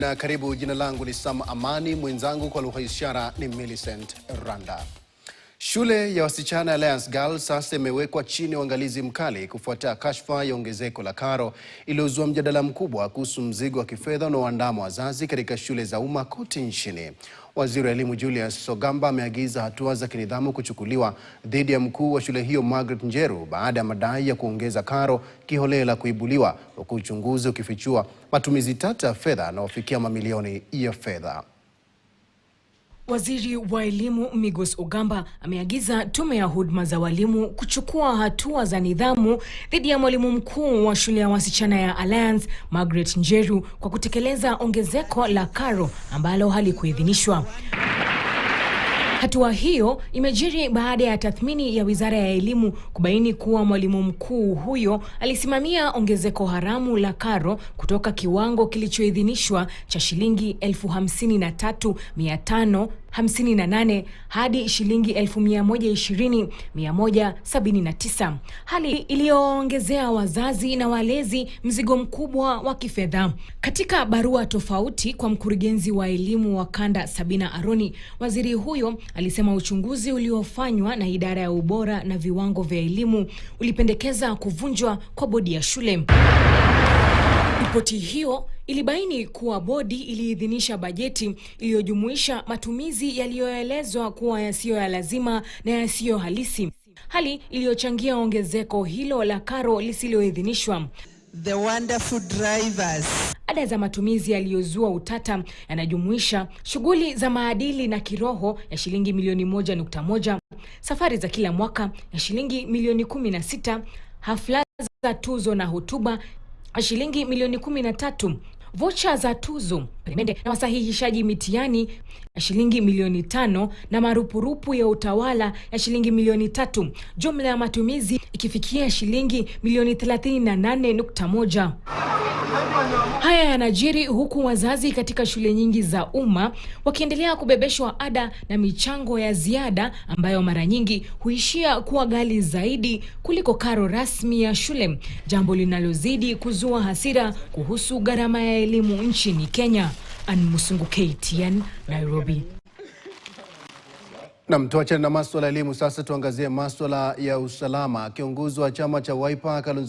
Na karibu, jina langu ni Sam Amani, mwenzangu kwa lugha ishara ni Millicent Randa. Shule ya wasichana Alliance Girls sasa imewekwa chini ya uangalizi mkali kufuatia kashfa ya ongezeko la karo iliyozua mjadala mkubwa kuhusu mzigo wa kifedha unaoandama wazazi katika shule za umma kote nchini. Waziri wa Elimu Julius Ogamba ameagiza hatua za kinidhamu kuchukuliwa dhidi ya mkuu wa shule hiyo Margaret Njeru baada ya madai ya kuongeza karo kiholela kuibuliwa, huku uchunguzi ukifichua matumizi tata ya fedha yanayofikia mamilioni ya fedha. Waziri wa Elimu Migos Ogamba ameagiza tume ya huduma za walimu kuchukua hatua za nidhamu dhidi ya mwalimu mkuu wa shule ya wasichana ya Alliance Margaret Njeru kwa kutekeleza ongezeko la karo ambalo halikuidhinishwa. Hatua hiyo imejiri baada ya tathmini ya Wizara ya Elimu kubaini kuwa mwalimu mkuu huyo alisimamia ongezeko haramu la karo kutoka kiwango kilichoidhinishwa cha shilingi 53,558 hadi shilingi 120,179, hali iliyoongezea wazazi na walezi mzigo mkubwa wa kifedha. Katika barua tofauti kwa mkurugenzi wa elimu wa kanda Sabina Aroni, waziri huyo alisema uchunguzi uliofanywa na idara ya ubora na viwango vya elimu ulipendekeza kuvunjwa kwa bodi ya shule. Ripoti hiyo ilibaini kuwa bodi iliidhinisha bajeti iliyojumuisha matumizi yaliyoelezwa kuwa yasiyo ya lazima na yasiyo halisi, hali iliyochangia ongezeko hilo la karo lisiloidhinishwa. The wonderful drivers. Ada za matumizi yaliyozua utata yanajumuisha shughuli za maadili na kiroho ya shilingi milioni 1.1, safari za kila mwaka ya shilingi milioni 16, hafla za tuzo na hotuba ya shilingi milioni 13, vocha za tuzo, peremende na wasahihishaji mitihani ya shilingi milioni 5 na marupurupu ya utawala ya shilingi milioni 3, jumla ya matumizi ikifikia shilingi milioni 38.1. Haya yanajiri huku wazazi katika shule nyingi za umma wakiendelea kubebeshwa ada na michango ya ziada ambayo mara nyingi huishia kuwa ghali zaidi kuliko karo rasmi ya shule, jambo linalozidi kuzua hasira kuhusu gharama ya elimu nchini Kenya. Musungu, KTN, Nairobi. Na tuachane na masuala ya elimu, sasa tuangazie masuala ya usalama. Kiongozi wa chama cha Wiper Kalonzo